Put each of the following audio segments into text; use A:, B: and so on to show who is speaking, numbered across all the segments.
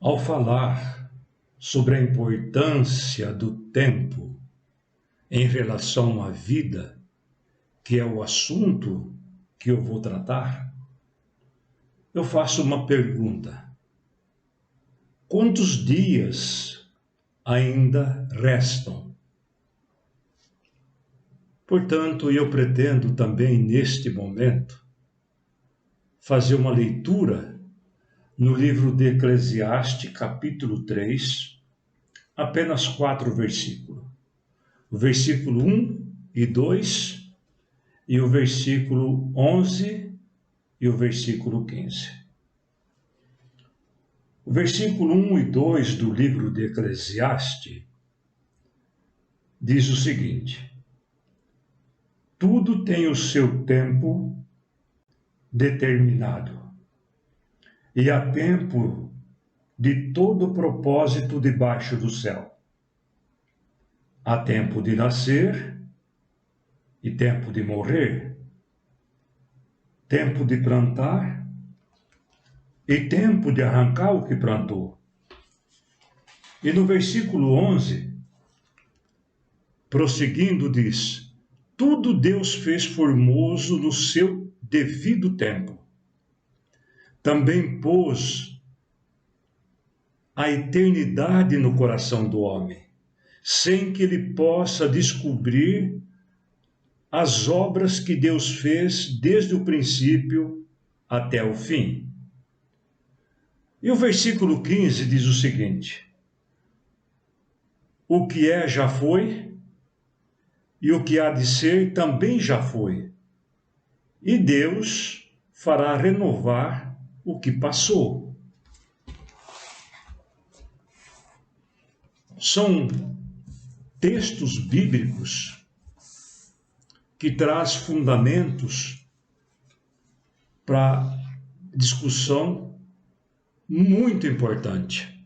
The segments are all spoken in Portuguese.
A: Ao falar sobre a importância do tempo em relação à vida, que é o assunto que eu vou tratar, eu faço uma pergunta: quantos dias ainda restam? Portanto, eu pretendo também, neste momento, fazer uma leitura no livro de Eclesiastes, capítulo 3, apenas 4 versículos. O versículo 1 e 2, e o versículo 11 e o versículo 15. O versículo 1 e 2 do livro de Eclesiastes diz o seguinte: tudo tem o seu tempo determinado, e há tempo de todo propósito debaixo do céu. Há tempo de nascer e tempo de morrer, tempo de plantar e tempo de arrancar o que plantou. E no versículo 11, prosseguindo, diz: tudo Deus fez formoso no seu devido tempo. Também pôs a eternidade no coração do homem, sem que ele possa descobrir as obras que Deus fez desde o princípio até o fim. E o versículo 15 diz o seguinte: o que é já foi, e o que há de ser também já foi, e Deus fará renovar o que passou. São textos bíblicos que traz fundamentos para discussão muito importante,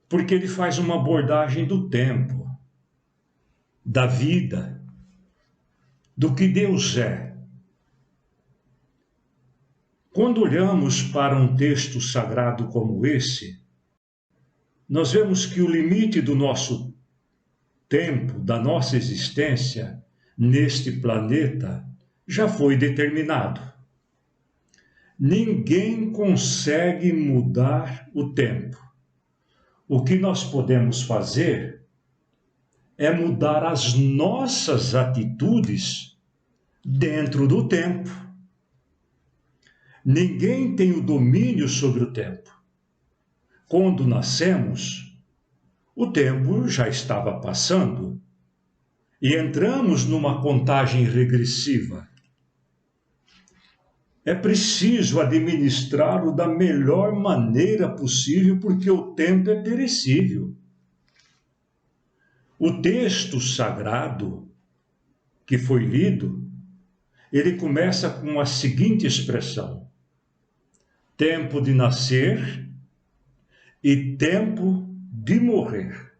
A: porque ele faz uma abordagem do tempo, da vida, do que Deus é. Quando olhamos para um texto sagrado como esse, nós vemos que o limite do nosso tempo, da nossa existência neste planeta, já foi determinado. Ninguém consegue mudar o tempo. O que nós podemos fazer é mudar as nossas atitudes dentro do tempo. Ninguém tem o domínio sobre o tempo. Quando nascemos, o tempo já estava passando e entramos numa contagem regressiva. É preciso administrá-lo da melhor maneira possível, porque o tempo é perecível. O texto sagrado que foi lido, ele começa com a seguinte expressão: tempo de nascer e tempo de morrer.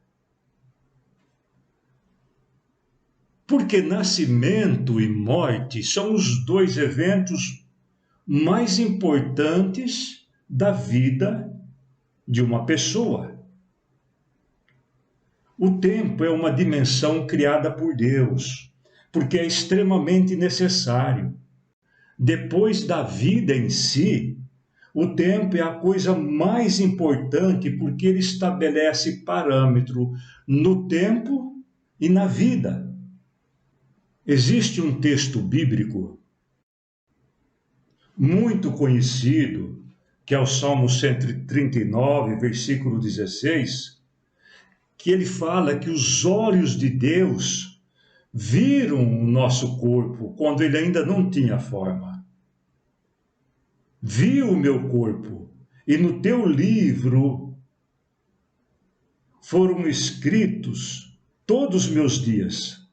A: Porque nascimento e morte são os dois eventos mais importantes da vida de uma pessoa. O tempo é uma dimensão criada por Deus, porque é extremamente necessário. Depois da vida em si, o tempo é a coisa mais importante, porque ele estabelece parâmetro no tempo e na vida. Existe um texto bíblico muito conhecido, que é o Salmo 139, versículo 16, que ele fala que os olhos de Deus viram o nosso corpo quando ele ainda não tinha forma. Viu o meu corpo, e no teu livro foram escritos todos os meus dias,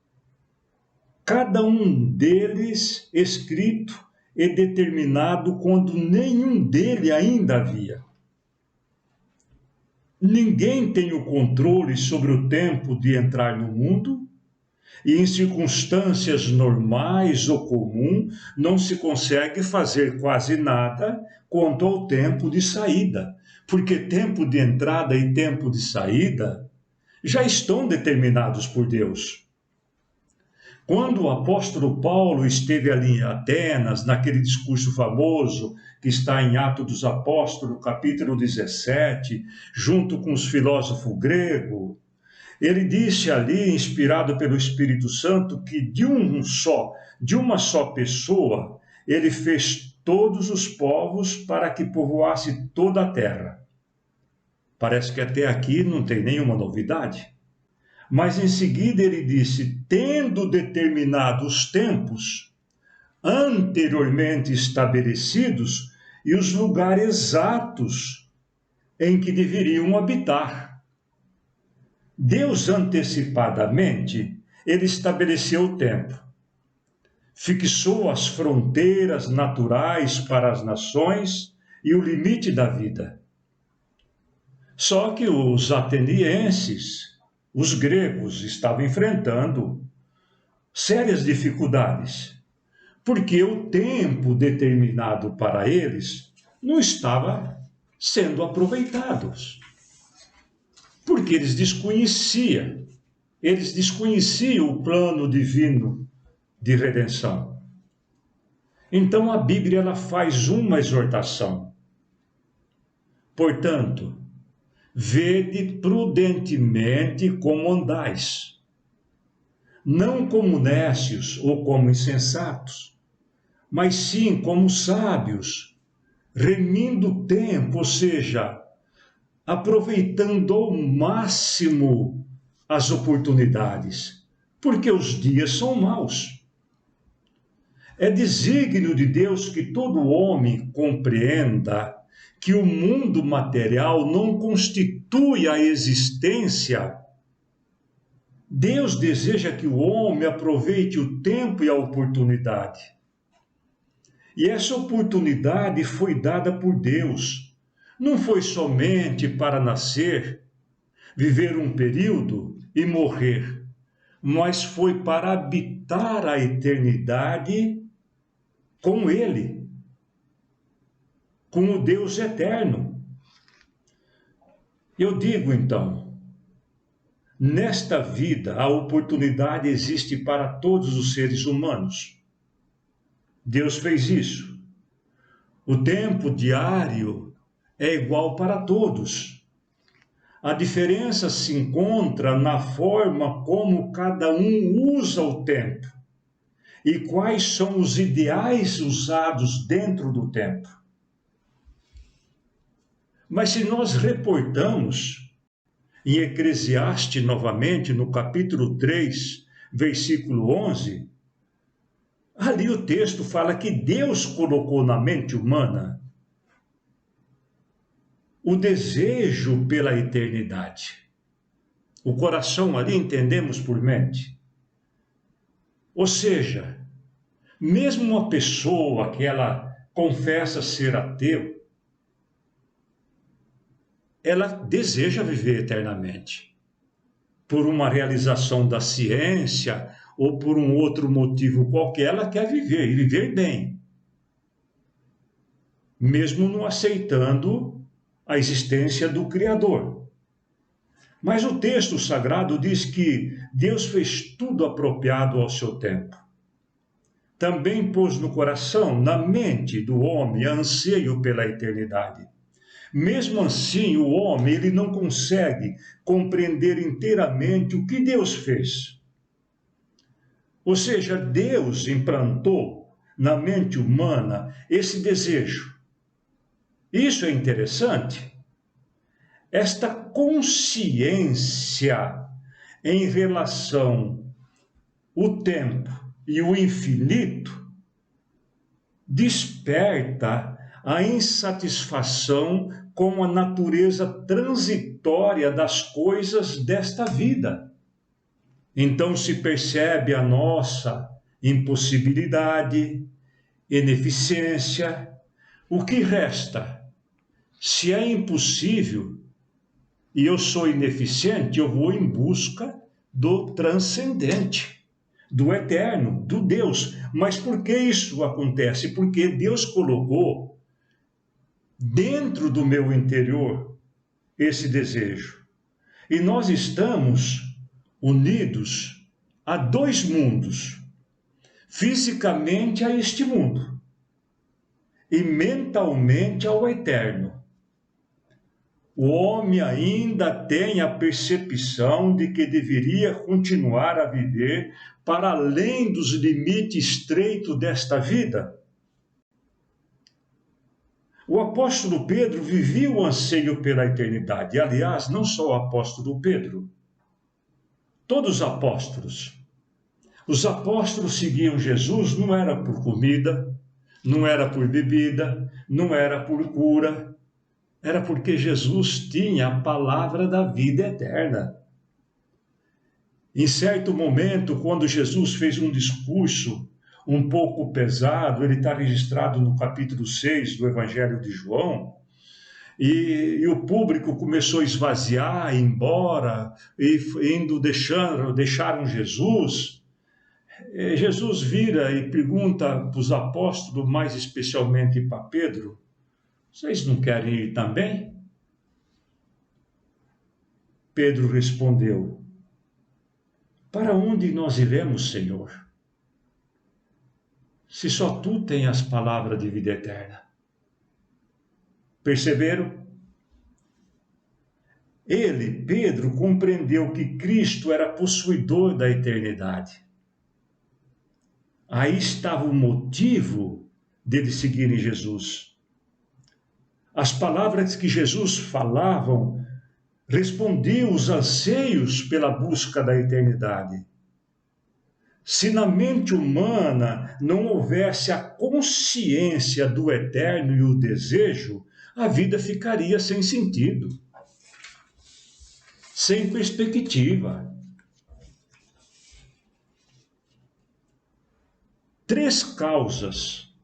A: cada um deles escrito e determinado quando nenhum dele ainda havia. Ninguém tem o controle sobre o tempo de entrar no mundo E em circunstâncias normais ou comum, não se consegue fazer quase nada quanto ao tempo de saída, porque tempo de entrada e tempo de saída já estão determinados por Deus. Quando o apóstolo Paulo esteve ali em Atenas, naquele discurso famoso que está em Atos dos Apóstolos, capítulo 17, junto com os filósofos gregos, ele disse ali, inspirado pelo Espírito Santo, que de uma só pessoa, ele fez todos os povos para que povoasse toda a terra. Parece que até aqui não tem nenhuma novidade. Mas em seguida ele disse, tendo determinados tempos anteriormente estabelecidos e os lugares exatos em que deveriam habitar. Deus antecipadamente, ele estabeleceu o tempo, fixou as fronteiras naturais para as nações e o limite da vida. Só que os atenienses, os gregos, estavam enfrentando sérias dificuldades, porque o tempo determinado para eles não estava sendo aproveitado. Porque eles desconheciam o plano divino de redenção. Então a Bíblia ela faz uma exortação. Portanto, vede prudentemente como andais, não como nécios ou como insensatos, mas sim como sábios, remindo o tempo, ou seja, aproveitando ao máximo as oportunidades, porque os dias são maus. É desígnio de Deus que todo homem compreenda que o mundo material não constitui a existência. Deus deseja que o homem aproveite o tempo e a oportunidade. E essa oportunidade foi dada por Deus. Não foi somente para nascer, viver um período e morrer, mas foi para habitar a eternidade com Ele, com o Deus eterno. Eu digo então, nesta vida a oportunidade existe para todos os seres humanos. Deus fez isso. O tempo diário é igual para todos. A diferença se encontra na forma como cada um usa o tempo e quais são os ideais usados dentro do tempo. Mas se nós reportamos em Eclesiastes novamente, no capítulo 3, versículo 11, ali o texto fala que Deus colocou na mente humana o desejo pela eternidade. O coração ali entendemos por mente. Ou seja, mesmo uma pessoa que ela confessa ser ateu, ela deseja viver eternamente. Por uma realização da ciência ou por um outro motivo qualquer, ela quer viver e viver bem. Mesmo não aceitando a existência do Criador. Mas o texto sagrado diz que Deus fez tudo apropriado ao seu tempo. Também pôs no coração, na mente do homem, anseio pela eternidade. Mesmo assim, o homem ele não consegue compreender inteiramente o que Deus fez. Ou seja, Deus implantou na mente humana esse desejo. Isso é interessante. Esta consciência em relação ao tempo e o infinito desperta a insatisfação com a natureza transitória das coisas desta vida. Então se percebe a nossa impossibilidade, ineficiência. O que resta? Se é impossível e eu sou ineficiente, eu vou em busca do transcendente. do eterno, do Deus. Mas por que isso acontece? Porque Deus colocou dentro do meu interior esse desejo. E nós estamos unidos a dois mundos, fisicamente a este mundo e mentalmente ao eterno. O homem ainda tem a percepção de que deveria continuar a viver para além dos limites estreitos desta vida. O apóstolo Pedro vivia o anseio pela eternidade. Aliás, não só o apóstolo Pedro, todos os apóstolos. Os apóstolos seguiam Jesus, não era por comida, não era por bebida, não era por cura, era porque Jesus tinha a palavra da vida eterna. Em certo momento, quando Jesus fez um discurso um pouco pesado, ele está registrado no capítulo 6 do Evangelho de João, e o público começou a esvaziar, ir embora, deixaram Jesus. Jesus vira e pergunta para os apóstolos, mais especialmente para Pedro: vocês não querem ir também? Pedro respondeu: para onde nós iremos, Senhor? Se só tu tens as palavras de vida eterna. Perceberam? Ele, Pedro, compreendeu que Cristo era possuidor da eternidade. Aí estava o motivo dele seguirem Jesus. As palavras que Jesus falavam respondiam os anseios pela busca da eternidade. Se na mente humana não houvesse a consciência do eterno e o desejo, a vida ficaria sem sentido, sem perspectiva. 3 causas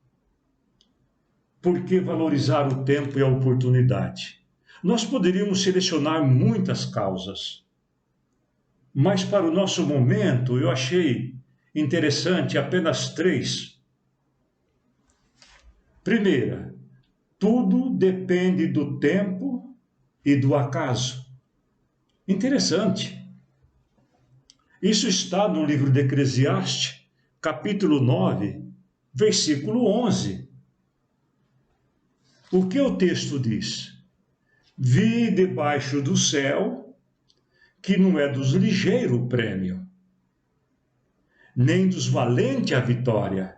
A: por que valorizar o tempo e a oportunidade. Nós poderíamos selecionar muitas causas, mas para o nosso momento eu achei interessante apenas 3. Primeira, tudo depende do tempo e do acaso. Interessante. Isso está no livro de Eclesiastes, capítulo 9, versículo 11. O que o texto diz? Vi debaixo do céu que não é dos ligeiros o prêmio, nem dos valentes a vitória,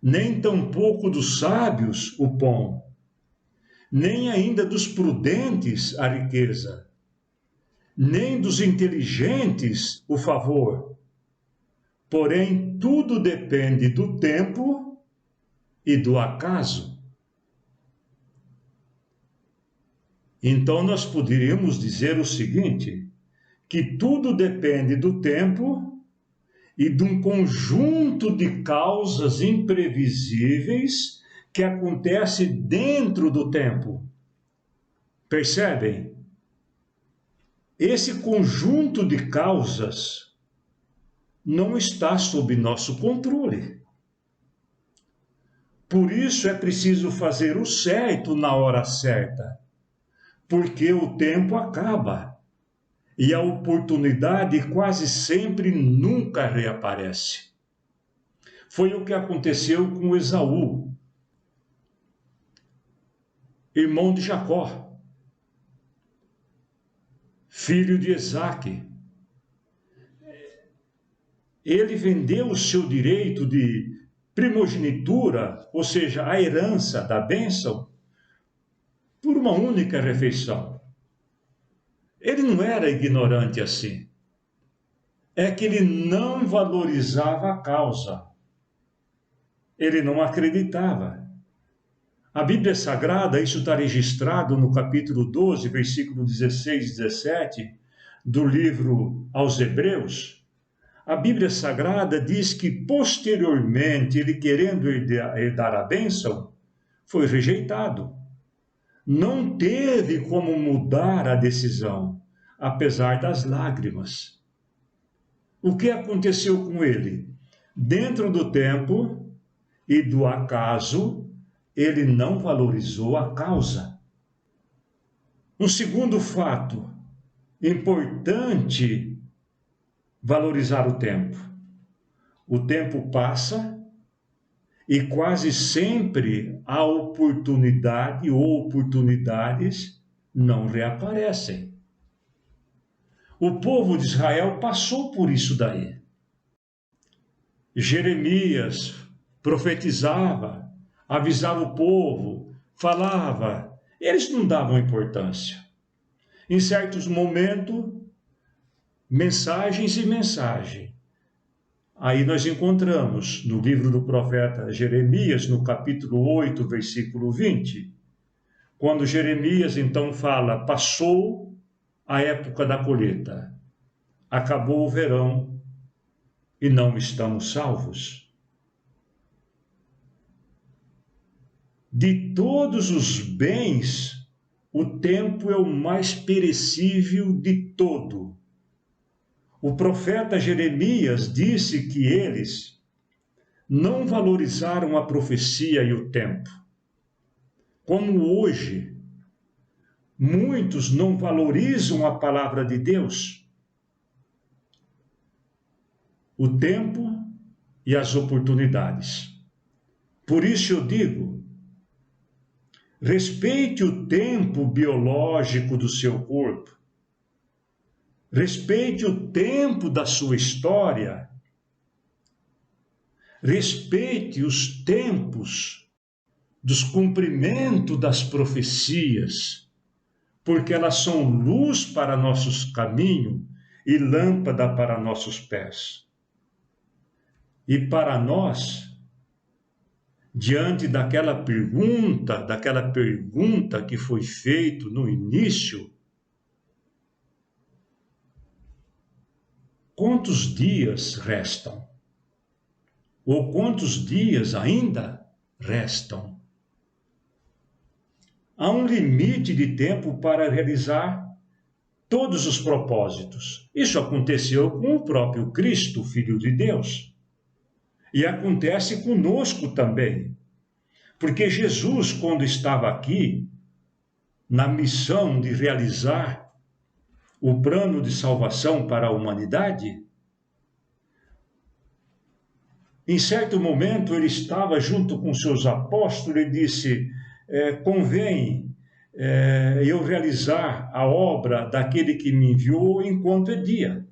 A: nem tampouco dos sábios o pão, nem ainda dos prudentes a riqueza, nem dos inteligentes o favor. Porém, tudo depende do tempo e do acaso. Então, nós poderíamos dizer o seguinte, que tudo depende do tempo e de um conjunto de causas imprevisíveis que acontece dentro do tempo. Percebem? Esse conjunto de causas não está sob nosso controle. Por isso é preciso fazer o certo na hora certa, porque o tempo acaba e a oportunidade quase sempre nunca reaparece. Foi o que aconteceu com Esaú, irmão de Jacó, filho de Isaque. Ele vendeu o seu direito de primogenitura, ou seja, a herança da bênção, por uma única refeição. Ele não era ignorante assim. É que ele não valorizava a causa. Ele não acreditava. A Bíblia Sagrada, isso está registrado no capítulo 12, versículo 16 e 17, do livro aos Hebreus. A Bíblia Sagrada diz que, posteriormente, ele querendo herdar a bênção, foi rejeitado. Não teve como mudar a decisão, apesar das lágrimas. O que aconteceu com ele? Dentro do tempo e do acaso, ele não valorizou a causa. Um segundo fato importante, valorizar o tempo. O tempo passa e quase sempre a oportunidade ou oportunidades não reaparecem. O povo de Israel passou por isso daí. Jeremias profetizava, avisava o povo, falava, eles não davam importância. Em certos momentos, mensagens e mensagem. Aí nós encontramos no livro do profeta Jeremias, no capítulo 8, versículo 20, quando Jeremias então fala, passou a época da colheita, acabou o verão e não estamos salvos. De todos os bens, o tempo é o mais perecível de todo. O profeta Jeremias disse que eles não valorizaram a profecia e o tempo. Como hoje, muitos não valorizam a palavra de Deus, o tempo e as oportunidades. Por isso eu digo, respeite o tempo biológico do seu corpo. Respeite o tempo da sua história. Respeite os tempos dos cumprimentos das profecias, porque elas são luz para nossos caminhos e lâmpada para nossos pés. E para nós, diante daquela pergunta que foi feita no início, quantos dias restam? Ou quantos dias ainda restam? Há um limite de tempo para realizar todos os propósitos. Isso aconteceu com o próprio Cristo, Filho de Deus. E acontece conosco também. Porque Jesus, quando estava aqui, na missão de realizar o plano de salvação para a humanidade, em certo momento ele estava junto com seus apóstolos e disse, convém eu realizar a obra daquele que me enviou enquanto é dia.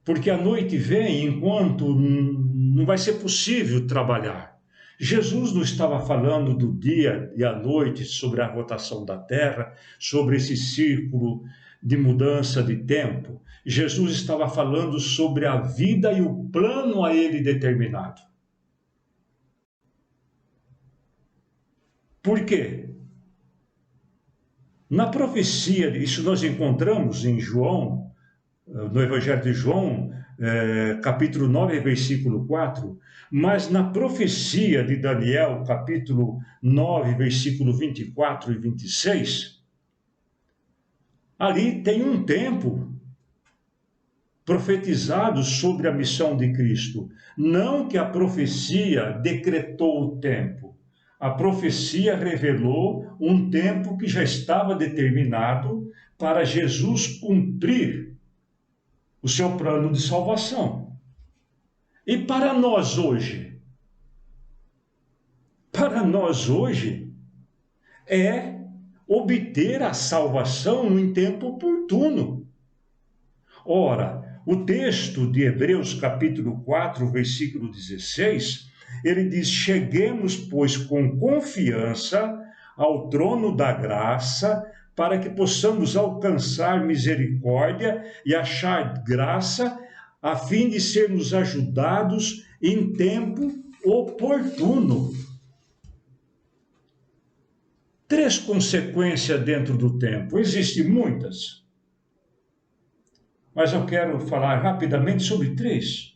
A: Porque a noite vem enquanto não vai ser possível trabalhar. Jesus não estava falando do dia e a noite, sobre a rotação da Terra, sobre esse círculo de mudança de tempo. Jesus estava falando sobre a vida e o plano a ele determinado. Por quê? Na profecia, isso nós encontramos em João, no Evangelho de João, capítulo 9, versículo 4, mas na profecia de Daniel, capítulo 9, versículo 24 e 26, ali tem um tempo profetizado sobre a missão de Cristo. Não que a profecia decretou o tempo. A profecia revelou um tempo que já estava determinado para Jesus cumprir o seu plano de salvação. E para nós hoje? Para nós hoje é obter a salvação em tempo oportuno. Ora, o texto de Hebreus capítulo 4, versículo 16, ele diz, cheguemos, pois, com confiança ao trono da graça, para que possamos alcançar misericórdia e achar graça, a fim de sermos ajudados em tempo oportuno. 3 consequências dentro do tempo, existem muitas, mas eu quero falar rapidamente sobre 3.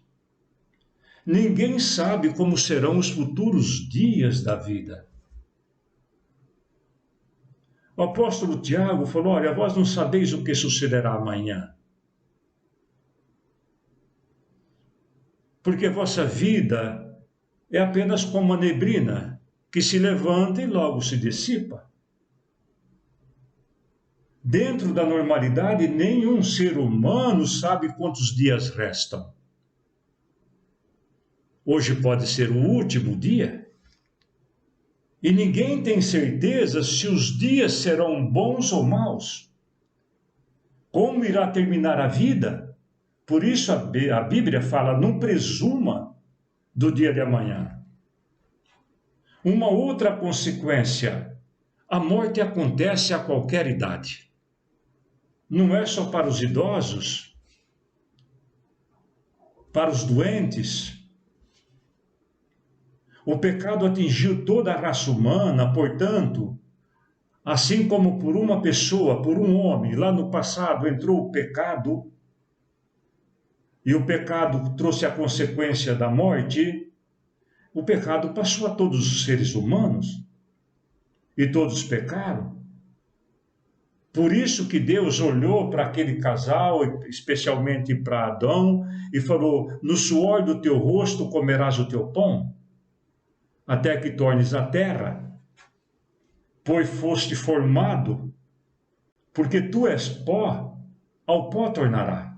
A: Ninguém sabe como serão os futuros dias da vida. O apóstolo Tiago falou, olha, vós não sabeis o que sucederá amanhã. porque vossa vida é apenas como uma neblina que se levanta e logo se dissipa. Dentro da normalidade, nenhum ser humano sabe quantos dias restam. Hoje pode ser o último dia. E ninguém tem certeza se os dias serão bons ou maus. Como irá terminar a vida? Por isso a Bíblia fala, não presuma do dia de amanhã. Uma outra consequência, a morte acontece a qualquer idade. Não é só para os idosos, para os doentes. O pecado atingiu toda a raça humana, portanto, assim como por uma pessoa, por um homem, lá no passado entrou o pecado, e o pecado trouxe a consequência da morte, o pecado passou a todos os seres humanos, e todos pecaram. Por isso que Deus olhou para aquele casal, especialmente para Adão, e falou, no suor do teu rosto comerás o teu pão, até que tornes a terra, pois foste formado, porque tu és pó, ao pó tornará.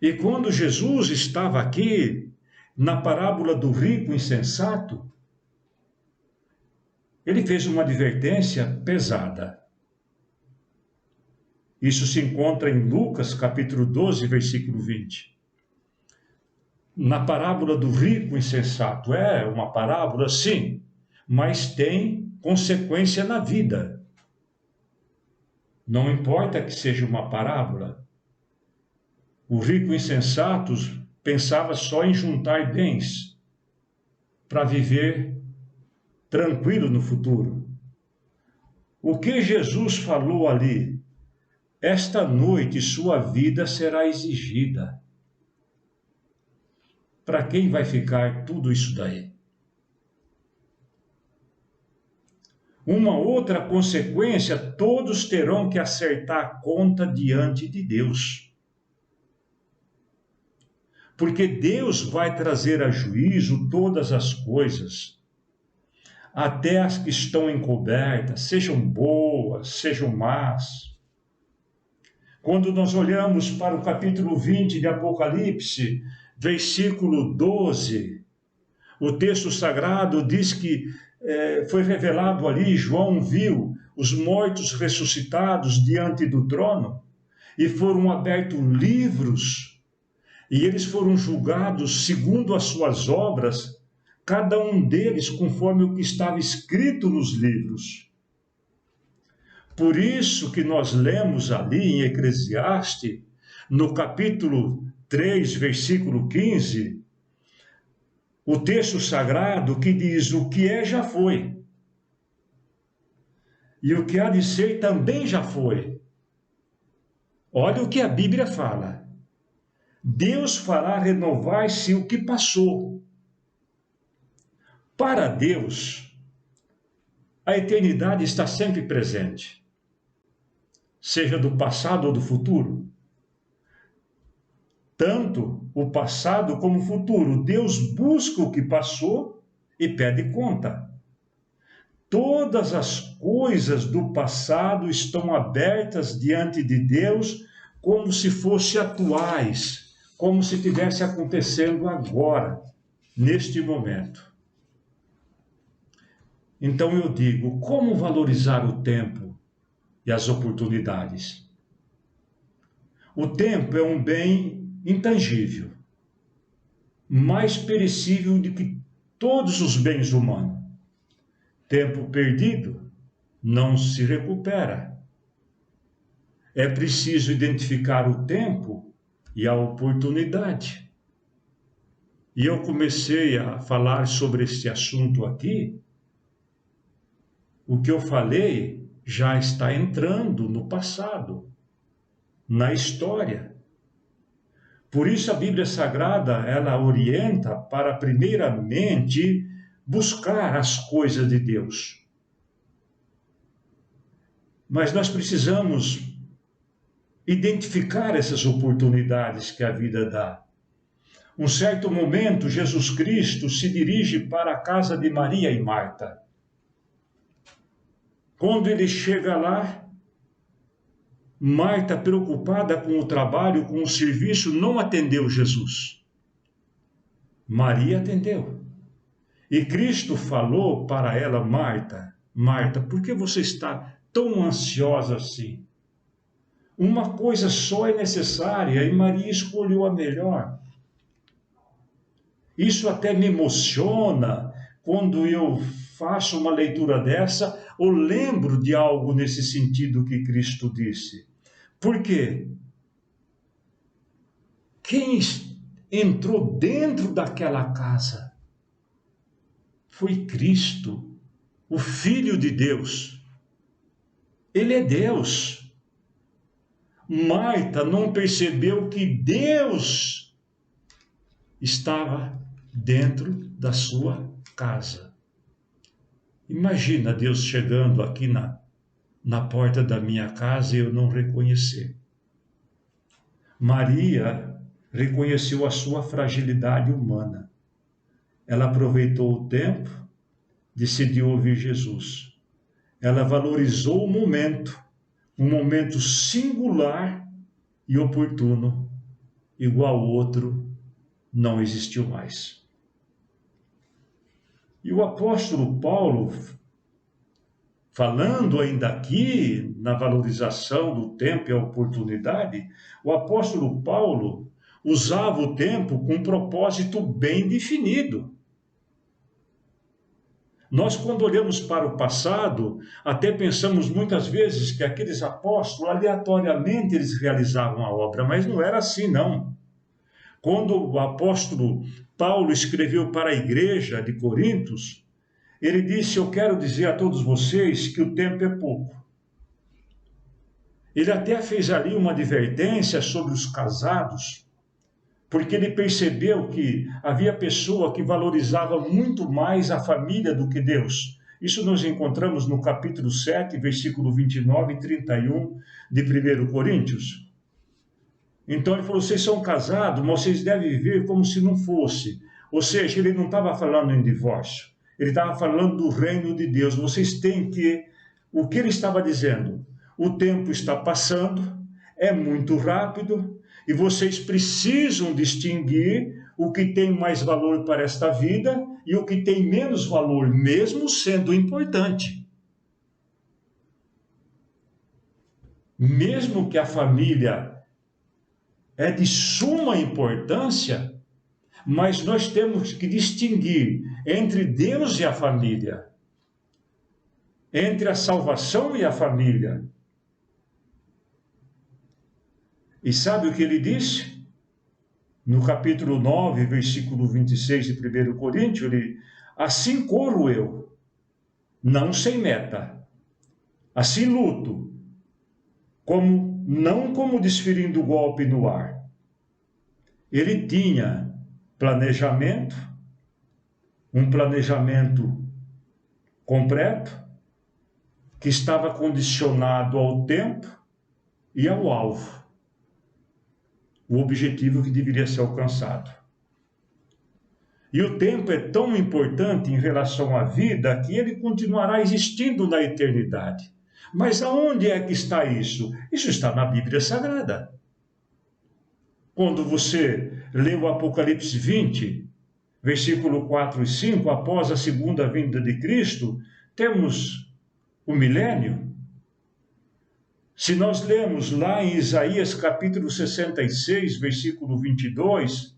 A: E quando Jesus estava aqui, na parábola do rico insensato, ele fez uma advertência pesada. Isso se encontra em Lucas, capítulo 12, versículo 20. Na parábola do rico insensato, é uma parábola, sim, mas tem consequência na vida. Não importa que seja uma parábola. O rico insensato pensava só em juntar bens para viver tranquilo no futuro. O que Jesus falou ali? Esta noite sua vida será exigida. Para quem vai ficar tudo isso daí? Uma outra consequência, todos terão que acertar a conta diante de Deus. Porque Deus vai trazer a juízo todas as coisas, até as que estão encobertas, sejam boas, sejam más. Quando nós olhamos para o capítulo 20 de Apocalipse, versículo 12, o texto sagrado diz que foi revelado ali, João viu os mortos ressuscitados diante do trono, e foram abertos livros, e eles foram julgados segundo as suas obras, cada um deles conforme o que estava escrito nos livros. Por isso que nós lemos ali em Eclesiastes, no capítulo 3, versículo 15, o texto sagrado que diz, o que é já foi, e o que há de ser também já foi. Olha o que a Bíblia fala. Deus fará renovar-se o que passou. Para Deus, a eternidade está sempre presente, seja do passado ou do futuro. Tanto o passado como o futuro. Deus busca o que passou e pede conta. Todas as coisas do passado estão abertas diante de Deus como se fossem atuais, como se estivesse acontecendo agora, neste momento. Então eu digo, como valorizar o tempo e as oportunidades? O tempo é um bem intangível, mais perecível do que todos os bens humanos. Tempo perdido não se recupera. É preciso identificar o tempo e a oportunidade. E eu comecei a falar sobre este assunto aqui. O que eu falei já está entrando no passado, na história. Por isso a Bíblia Sagrada, ela orienta para primeiramente buscar as coisas de Deus. Mas nós precisamos identificar essas oportunidades que a vida dá. Um certo momento, Jesus Cristo se dirige para a casa de Maria e Marta. Quando ele chega lá, Marta, preocupada com o trabalho, com o serviço, não atendeu Jesus. Maria atendeu. E Cristo falou para ela: Marta, Marta, por que você está tão ansiosa assim? Uma coisa só é necessária e Maria escolheu a melhor. Isso até me emociona quando eu faço uma leitura dessa ou lembro de algo nesse sentido que Cristo disse. Por quê? Quem entrou dentro daquela casa foi Cristo, o Filho de Deus. Ele é Deus. Marta não percebeu que Deus estava dentro da sua casa. Imagina Deus chegando aqui na porta da minha casa e eu não reconhecer. Maria reconheceu a sua fragilidade humana. Ela aproveitou o tempo, decidiu ouvir Jesus. Ela valorizou o momento, um momento singular e oportuno, igual outro não existiu mais. E o apóstolo Paulo, falando ainda aqui na valorização do tempo e a oportunidade, o apóstolo Paulo usava o tempo com um propósito bem definido. Nós, quando olhamos para o passado, até pensamos muitas vezes que aqueles apóstolos, aleatoriamente, eles realizavam a obra, mas não era assim, não. Quando o apóstolo Paulo escreveu para a igreja de Corintos, ele disse: eu quero dizer a todos vocês que o tempo é pouco. Ele até fez ali uma advertência sobre os casados, porque ele percebeu que havia pessoa que valorizava muito mais a família do que Deus. Isso nós encontramos no capítulo 7, versículo 29 e 31 de 1 Coríntios. Então ele falou: vocês são casados, mas vocês devem viver como se não fosse. Ou seja, ele não estava falando em divórcio, ele estava falando do reino de Deus. Vocês têm que... O que ele estava dizendo? O tempo está passando, é muito rápido, e vocês precisam distinguir o que tem mais valor para esta vida e o que tem menos valor, mesmo sendo importante. Mesmo que a família é de suma importância, mas nós temos que distinguir entre Deus e a família, entre a salvação e a família. E sabe o que ele disse? No capítulo 9, versículo 26 de 1 Coríntios, ele: assim corro eu, não sem meta, assim luto, não como desferindo golpe no ar. Ele tinha planejamento, um planejamento completo, que estava condicionado ao tempo e ao alvo, o objetivo que deveria ser alcançado. E o tempo é tão importante em relação à vida que ele continuará existindo na eternidade. Mas aonde é que está isso? Isso está na Bíblia Sagrada. Quando você lê o Apocalipse 20, versículo 4 e 5, após a segunda vinda de Cristo, temos o milênio. Se nós lemos lá em Isaías capítulo 66, versículo 22,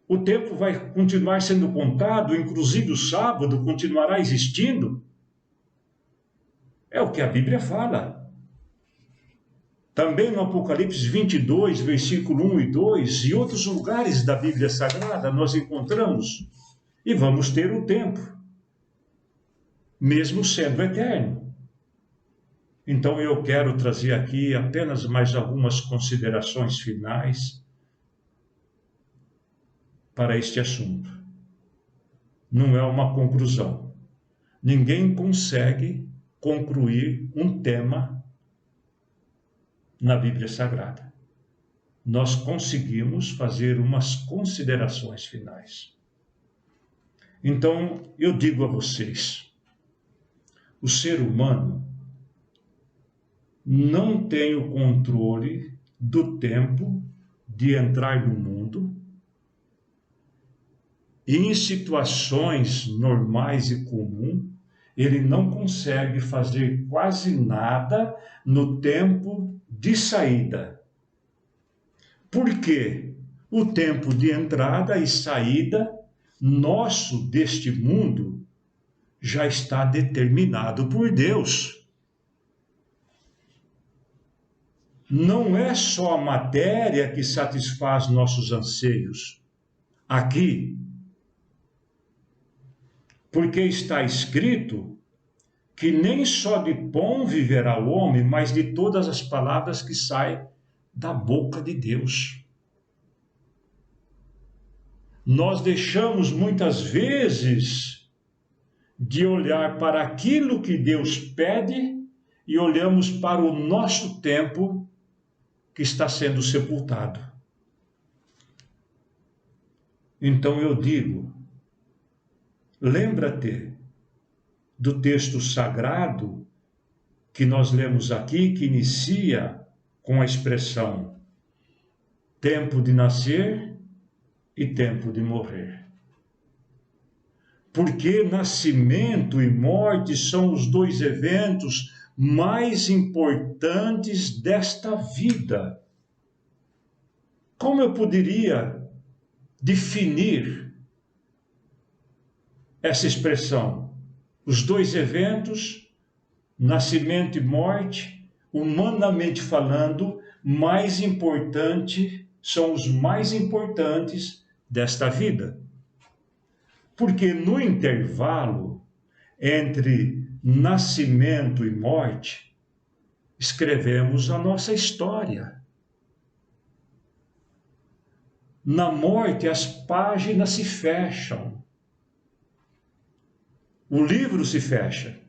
A: o tempo vai continuar sendo contado, inclusive o sábado continuará existindo. É o que a Bíblia fala. Também no Apocalipse 22, versículo 1 e 2, e outros lugares da Bíblia Sagrada nós encontramos, e vamos ter o tempo, mesmo sendo eterno. Então eu quero trazer aqui apenas mais algumas considerações finais para este assunto. Não é uma conclusão. Ninguém consegue concluir um tema na Bíblia Sagrada. nós conseguimos fazer umas considerações finais. Então, eu digo a vocês, o ser humano não tem o controle do tempo de entrar no mundo, e em situações normais e comuns, ele não consegue fazer quase nada no tempo de saída. Por quê? O tempo de entrada e saída nosso deste mundo já está determinado por Deus. Não é só a matéria que satisfaz nossos anseios aqui, porque está escrito que nem só de pão viverá o homem, mas de todas as palavras que saem da boca de Deus. Nós deixamos muitas vezes de olhar para aquilo que Deus pede e olhamos para o nosso tempo que está sendo sepultado. Então eu digo, lembra-te do texto sagrado que nós lemos aqui, que inicia com a expressão tempo de nascer e tempo de morrer. Porque nascimento e morte são os dois eventos mais importantes desta vida. Como eu poderia definir essa expressão? Os dois eventos, nascimento e morte, humanamente falando, mais importante, são os mais importantes desta vida. Porque no intervalo entre nascimento e morte, escrevemos a nossa história. Na morte, as páginas se fecham. O livro se fecha.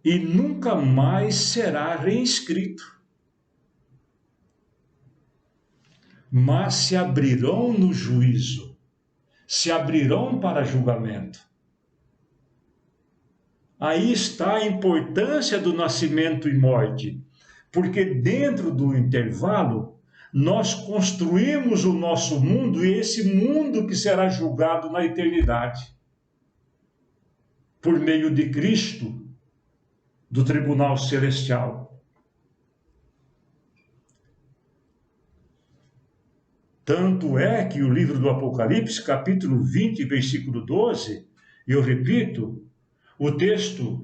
A: E nunca mais será reescrito. Mas se abrirão no juízo, se abrirão para julgamento. Aí está a importância do nascimento e morte, porque dentro do intervalo, nós construímos o nosso mundo e esse mundo que será julgado na eternidade. Por meio de Cristo, do tribunal celestial. Tanto é que o livro do Apocalipse, capítulo 20, versículo 12, eu repito, o texto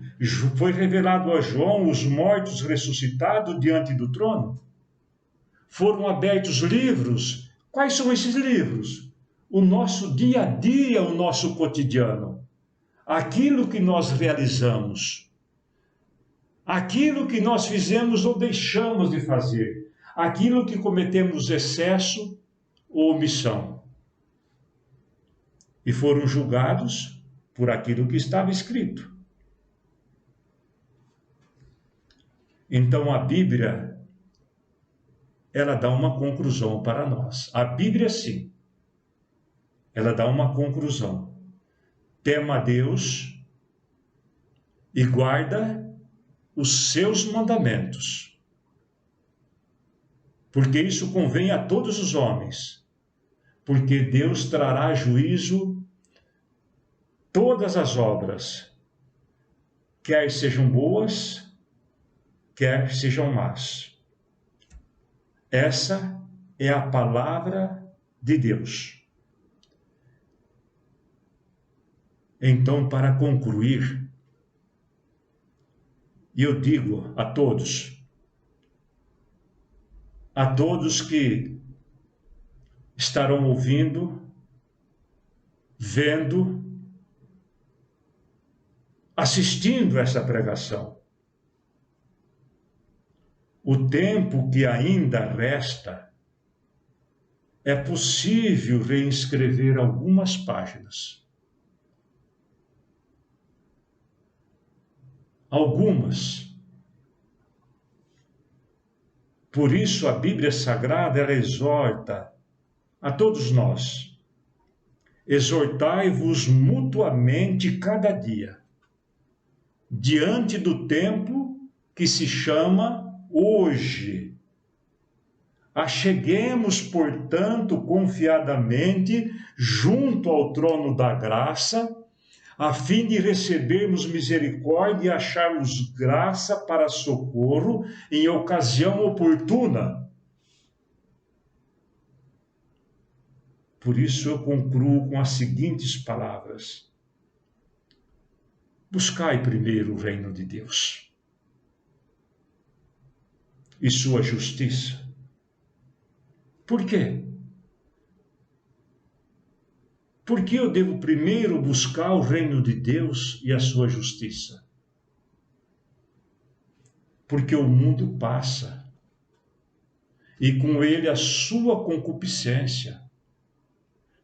A: foi revelado a João, os mortos ressuscitados diante do trono. Foram abertos livros. Quais são esses livros? O nosso dia a dia, o nosso cotidiano. Aquilo que nós realizamos. Aquilo que nós fizemos ou deixamos de fazer. Aquilo que cometemos excesso ou omissão. E foram julgados por aquilo que estava escrito. Então a Bíblia, ela dá uma conclusão para nós. A Bíblia, sim, ela dá uma conclusão. Tema a Deus e guarda os seus mandamentos. Porque isso convém a todos os homens. Porque Deus trará a juízo todas as obras, quer sejam boas, quer sejam más. Essa é a palavra de Deus. Então, para concluir, eu digo a todos que estarão ouvindo, vendo, assistindo essa pregação, o tempo que ainda resta, é possível reescrever algumas páginas. Algumas. Por isso a Bíblia Sagrada, ela exorta a todos nós: exortai-vos mutuamente cada dia, diante do tempo que se chama hoje. Acheguemos, portanto, confiadamente junto ao trono da graça, a fim de recebermos misericórdia e acharmos graça para socorro em ocasião oportuna. Por isso eu concluo com as seguintes palavras: buscai primeiro o reino de Deus e sua justiça. Por quê? Porque eu devo primeiro buscar o reino de Deus e a sua justiça? Porque o mundo passa, e com ele a sua concupiscência.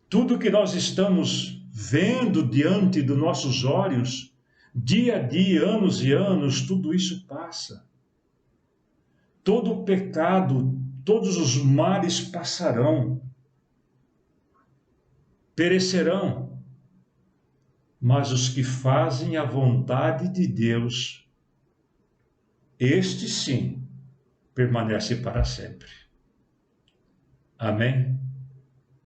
A: Tudo que nós estamos vendo diante dos nossos olhos, dia a dia, anos e anos, tudo isso passa. Todo o pecado, todos os males passarão, perecerão, mas os que fazem a vontade de Deus, este sim, permanece para sempre. Amém?